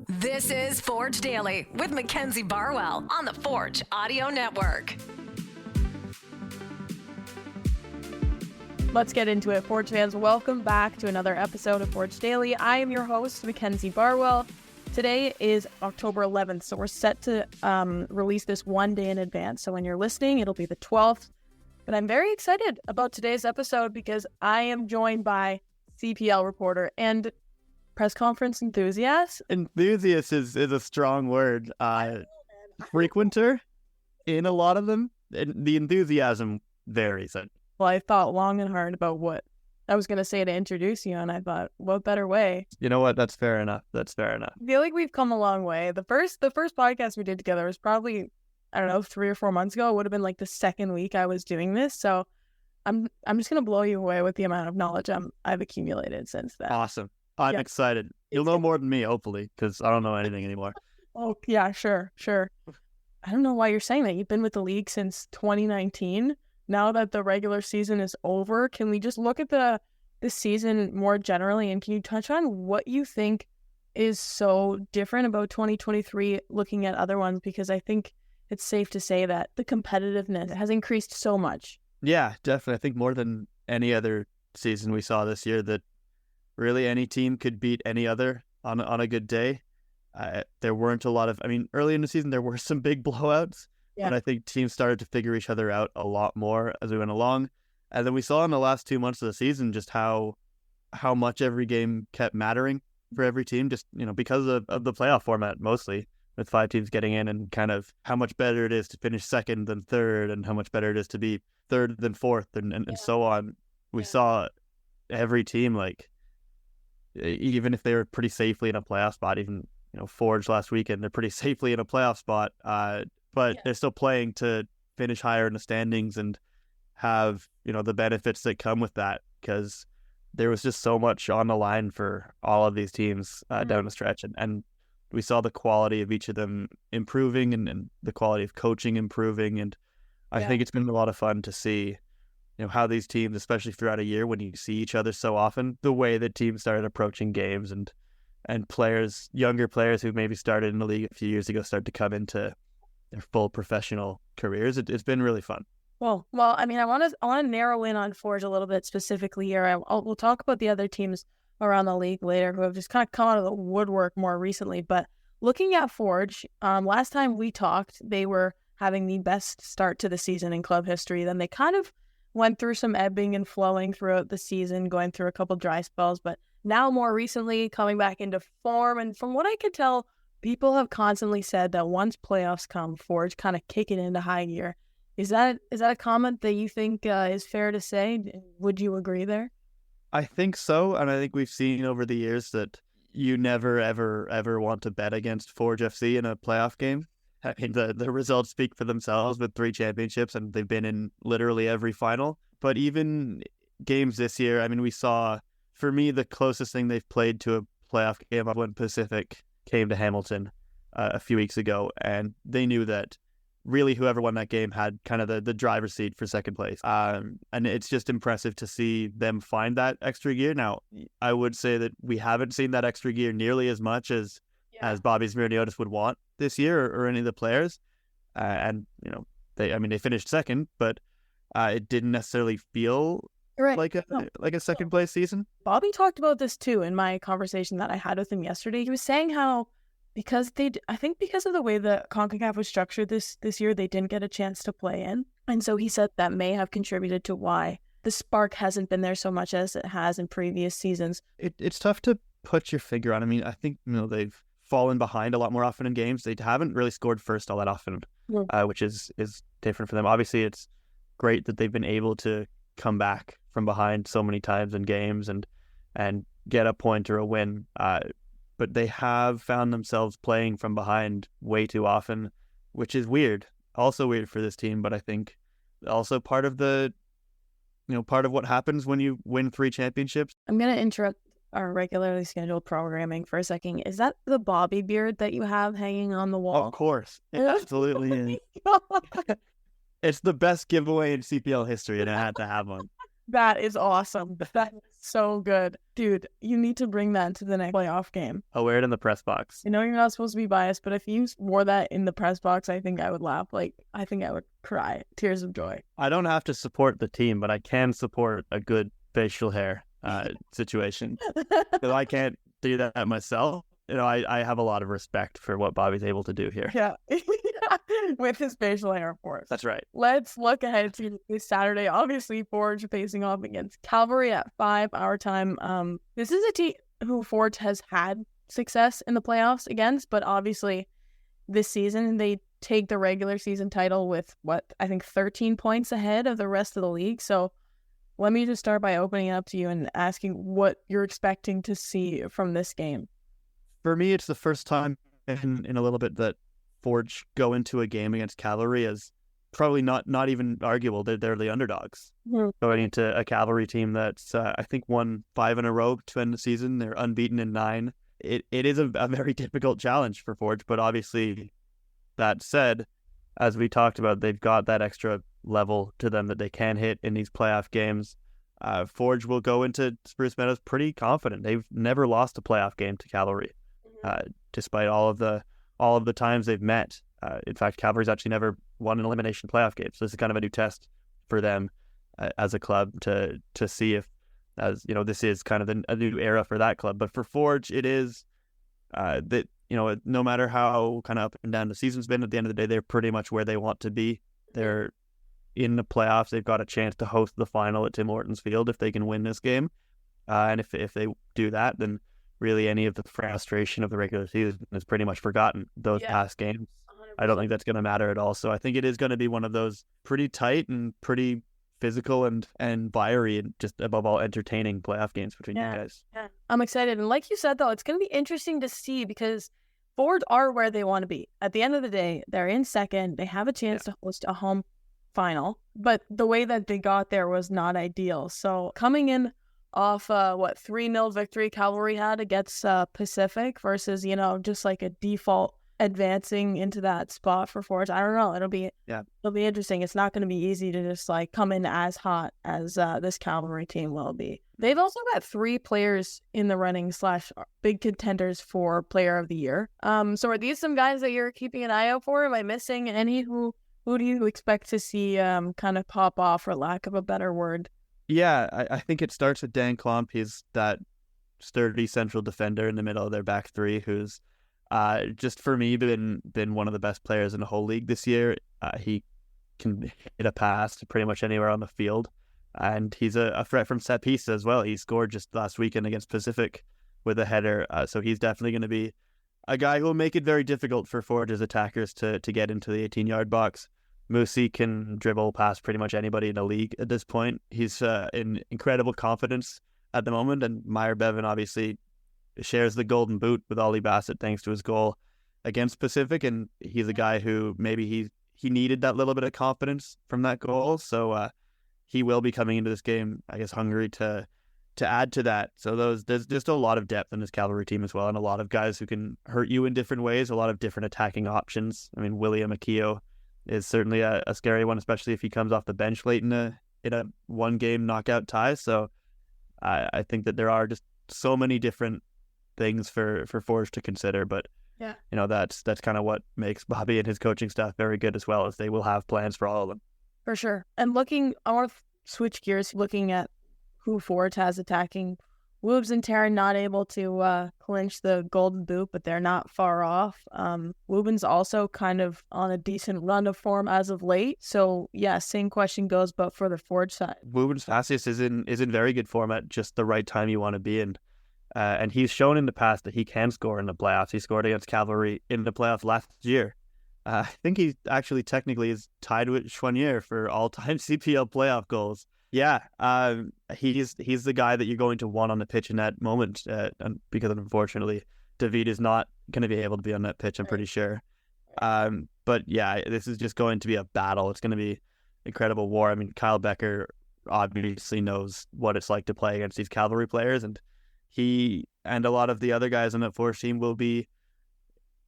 This is Forge Daily with Mackenzie Barwell on the Forge Audio Network. Let's get into it, Forge fans. Welcome back to another episode of Forge Daily. I am your host, Mackenzie Barwell. Today is October 11th, so we're set to release this one day in advance. So when you're listening, it'll be the 12th. But I'm very excited about today's episode because I am joined by CPL reporter and press conference enthusiast. Enthusiast is a strong word. Frequenter in a lot of them. The enthusiasm varies. Well, I thought long and hard about what I was going to say to introduce you, and I thought, what better way? You know what? That's fair enough. I feel like we've come a long way. The first podcast we did together was probably, 3 or 4 months ago. It would have been like the second week I was doing this. So I'm just going to blow you away with the amount of knowledge I've accumulated since then. Awesome. I'm excited. You'll know more than me, hopefully, because I don't know anything anymore. Oh, yeah, sure. I don't know why you're saying that. You've been with the league since 2019. Now that the regular season is over, can we just look at the season more generally, and can you touch on what you think is so different about 2023 looking at other ones? Because I think it's safe to say that the competitiveness has increased so much. Yeah, definitely. I think more than any other season we saw this year, that really any team could beat any other on a good day. There weren't a lot of, early in the season, there were some big blowouts. Yeah. But I think teams started to figure each other out a lot more as we went along. And then we saw in the last 2 months of the season just how much every game kept mattering for every team, just because of the playoff format mostly, with 5 teams getting in, and kind of how much better it is to finish second than third, and how much better it is to be third than fourth, and so on. We saw every team, like, even if they were pretty safely in a playoff spot, even Forge last weekend, they're pretty safely in a playoff spot. But they're still playing to finish higher in the standings and have, the benefits that come with that, because there was just so much on the line for all of these teams down the stretch. And we saw the quality of each of them improving, and the quality of coaching improving. And I think it's been a lot of fun to see, how these teams, especially throughout a year when you see each other so often, the way that teams started approaching games, and players, younger players who maybe started in the league a few years ago, start to come into their full professional careers. It's been really fun. Well, I want to narrow in on Forge a little bit specifically here. We'll talk about the other teams around the league later who have just kind of come out of the woodwork more recently. But looking at Forge, last time we talked, they were having the best start to the season in club history. Then they kind of went through some ebbing and flowing throughout the season, going through a couple dry spells. But now more recently coming back into form. And from what I could tell, people have constantly said that once playoffs come, Forge kind of kick it into high gear. Is that a comment that you think is fair to say? Would you agree there? I think so, and I think we've seen over the years that you never, ever, ever want to bet against Forge FC in a playoff game. I mean, the results speak for themselves with 3 championships, and they've been in literally every final. But even games this year, we saw, for me, the closest thing they've played to a playoff game when Pacific came to Hamilton a few weeks ago, and they knew that really whoever won that game had kind of the driver's seat for second place. And it's just impressive to see them find that extra gear. Now, I would say that we haven't seen that extra gear nearly as much as Bobby Zmirniotis would want this year, or any of the players. They finished second, but it didn't necessarily feel like a second place season. Bobby talked about this too in my conversation that I had with him yesterday. He was saying how because of the way the CONCACAF was structured this year, they didn't get a chance to play in. And so he said that may have contributed to why the spark hasn't been there so much as it has in previous seasons. It's tough to put your finger on. I think they've fallen behind a lot more often in games. They haven't really scored first all that often, which is different for them. Obviously, it's great that they've been able to come back from behind so many times in games and get a point or a win. But they have found themselves playing from behind way too often, which is weird. Also weird for this team, but I think also part of what happens when you win 3 championships. I'm going to interrupt our regularly scheduled programming for a second. Is that the Bobby beard that you have hanging on the wall? Of course. It absolutely is. It's the best giveaway in CPL history, and I had to have one. That is awesome. That is so good. Dude, you need to bring that to the next playoff game. I'll wear it in the press box. I know you're not supposed to be biased, but if you wore that in the press box, I think I would laugh. I think I would cry. Tears of joy. I don't have to support the team, but I can support a good facial hair situation. So I can't do that myself. I have a lot of respect for what Bobby's able to do here. Yeah. With his facial hair, of course. That's right. Let's look ahead to this Saturday. Obviously, Forge facing off against Cavalry at 5 our time. This is a team who Forge has had success in the playoffs against, but obviously this season they take the regular season title with, I think 13 points ahead of the rest of the league. So let me just start by opening it up to you and asking what you're expecting to see from this game. For me, it's the first time in a little bit that Forge go into a game against Cavalry as probably not even arguable. They're the underdogs. Mm-hmm. Going into a Cavalry team that's, I think, won 5 in a row to end the season. They're unbeaten in 9. It is a very difficult challenge for Forge, but obviously, that said, as we talked about, they've got that extra level to them that they can hit in these playoff games. Forge will go into Spruce Meadows pretty confident. They've never lost a playoff game to Cavalry, despite all of the times they've met. In fact, Cavalry's actually never won an elimination playoff game, so this is kind of a new test for them as a club to see if, as you know, this is kind of a new era for that club. But for Forge, it is that, no matter how kind of up and down the season's been, at the end of the day, they're pretty much where they want to be. They're in the playoffs. They've got a chance to host the final at Tim Hortons Field if they can win this game, and if they do that, then really any of the frustration of the regular season is pretty much forgotten. Those past games, 100%. I don't think that's going to matter at all. So I think it is going to be one of those pretty tight and pretty physical and fiery and just above all entertaining playoff games between you guys. Yeah, I'm excited. And like you said, though, it's going to be interesting to see because Forge are where they want to be. At the end of the day, they're in second. They have a chance to host a home final, but the way that they got there was not ideal. So coming in off 3-0 victory Cavalry had against Pacific versus, just like a default advancing into that spot for Forge. I don't know. It'll be interesting. It's not going to be easy to just like come in as hot as this Cavalry team will be. They've also got 3 players in the running / big contenders for Player of the Year. So are these some guys that you're keeping an eye out for? Am I missing any? Who do you expect to see kind of pop off, for lack of a better word? Yeah, I think it starts with Dan Klomp. He's that sturdy central defender in the middle of their back 3 who's just for me been one of the best players in the whole league this year. He can hit a pass to pretty much anywhere on the field, and he's a threat from set pieces as well. He scored just last weekend against Pacific with a header, so he's definitely going to be a guy who will make it very difficult for Forge's attackers to get into the 18-yard box. Musi can dribble past pretty much anybody in the league at this point. He's in incredible confidence at the moment, and Meyer Bevan obviously shares the golden boot with Ollie Bassett thanks to his goal against Pacific, and he's a guy who maybe he needed that little bit of confidence from that goal, so he will be coming into this game, I guess, hungry to add to that. So there's just a lot of depth in this Cavalry team as well, and a lot of guys who can hurt you in different ways, a lot of different attacking options. I mean, William Akio is certainly a scary one, especially if he comes off the bench late in a one-game knockout tie. So I think that there are just so many different things for Forge to consider. But that's kind of what makes Bobby and his coaching staff very good as well, as they will have plans for all of them. For sure. And I want to switch gears, looking at who Forge has attacking. Woobs and Taryn not able to clinch the golden boot, but they're not far off. Woobin's also kind of on a decent run of form as of late. So yeah, same question goes, but for the Forge side. Woobin's Facius is in very good form at just the right time you want to be in. And he's shown in the past that he can score in the playoffs. He scored against Cavalry in the playoffs last year. I think he actually technically is tied with Chouanier for all-time CPL playoff goals. Yeah, he's the guy that you're going to want on the pitch in that moment, because unfortunately David is not going to be able to be on that pitch, I'm pretty sure. But yeah, this is just going to be a battle. It's going to be incredible war. I mean, Kyle Becker obviously knows what it's like to play against these Cavalry players, and he and a lot of the other guys on that Forge team will be,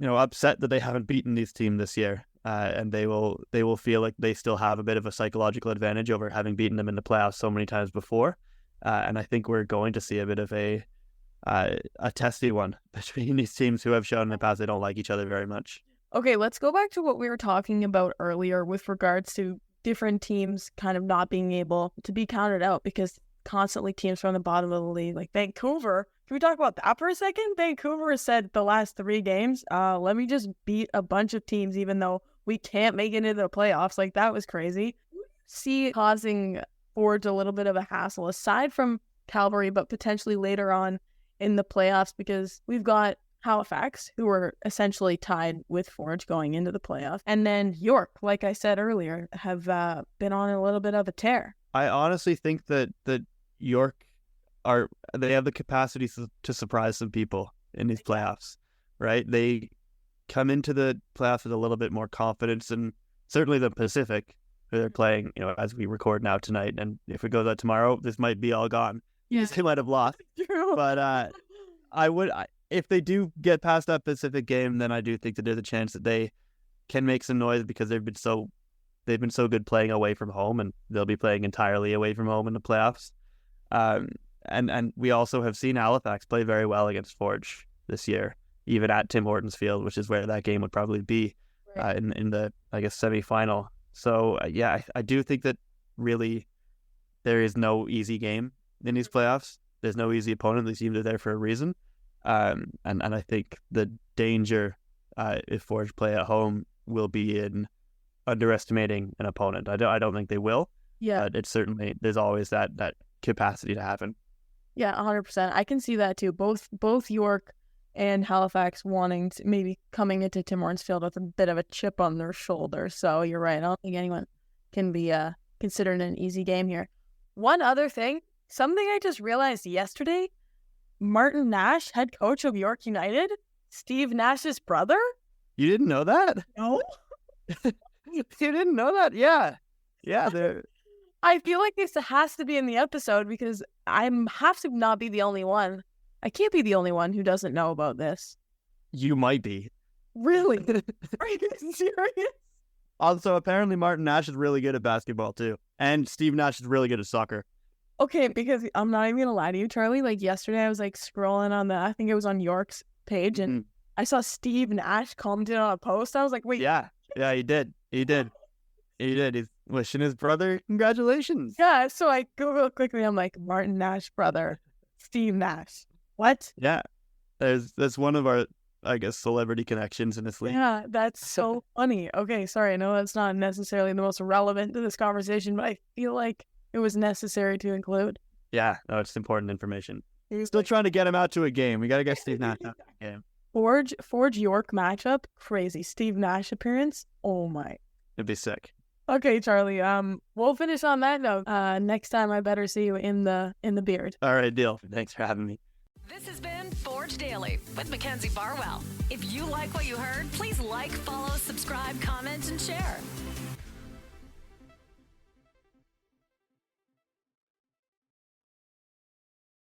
upset that they haven't beaten this team this year. and they will feel like they still have a bit of a psychological advantage over having beaten them in the playoffs so many times before. And I think we're going to see a bit of a testy one between these teams who have shown in the past they don't like each other very much. Okay, let's go back to what we were talking about earlier with regards to different teams kind of not being able to be counted out because constantly teams from the bottom of the league, like Vancouver. Can we talk about that for a second? Vancouver said the last 3 games, let me just beat a bunch of teams even though we can't make it into the playoffs. Like, that was crazy. See causing Forge a little bit of a hassle aside from Cavalry, but potentially later on in the playoffs because we've got Halifax, who are essentially tied with Forge going into the playoffs. And then York, like I said earlier, have been on a little bit of a tear. I honestly think that York they have the capacity to surprise some people in these playoffs, right? They come into the playoffs with a little bit more confidence, and certainly the Pacific, who they're playing, as we record now tonight. And if it goes out tomorrow, this might be all gone. Yes, they might have lost. True. But if they do get past that Pacific game, then I do think that there's a chance that they can make some noise because they've been so good playing away from home, and they'll be playing entirely away from home in the playoffs. And we also have seen Halifax play very well against Forge this year, even at Tim Hortons Field, which is where that game would probably be in the, I guess, semifinal. So I do think that really there is no easy game in these playoffs. There's no easy opponent. These teams are there for a reason. And I think the danger if Forge play at home will be in underestimating an opponent. I don't think they will. Yeah, it's certainly, there's always that capacity to happen. Yeah, 100%. I can see that too. Both York and Halifax wanting to maybe coming into Tim Hortons Field with a bit of a chip on their shoulder. So you're right. I don't think anyone can be considered an easy game here. One other thing, something I just realized yesterday, Martin Nash, head coach of York United, Steve Nash's brother. You didn't know that? No. You didn't know that? Yeah. I feel like this has to be in the episode because I have to not be the only one. I can't be the only one who doesn't know about this. You might be. Really? Are you serious? Also, apparently Martin Nash is really good at basketball too. And Steve Nash is really good at soccer. Okay, because I'm not even gonna lie to you, Charlie. Like yesterday I was like scrolling on I think it was on York's page, and I saw Steve Nash commented on a post. I was like, wait. Yeah, he did. He's wishing his brother congratulations. Yeah, so I Googled quickly. I'm like, Martin Nash brother, Steve Nash. What? Yeah, that's one of our, I guess, celebrity connections in this league. Yeah, that's so funny. Okay, sorry. I know that's not necessarily the most relevant to this conversation, but I feel like it was necessary to include. Yeah, no, it's important information. He's still trying to get him out to a game. We got to get Steve Nash out to a game. Forge York matchup, crazy. Steve Nash appearance, oh my. It'd be sick. Okay, Charlie. We'll finish on that note. Next time I better see you in the beard. All right, deal. Thanks for having me. This has been Forge Daily with Mackenzie Barwell. If you like what you heard, please like, follow, subscribe, comment, and share.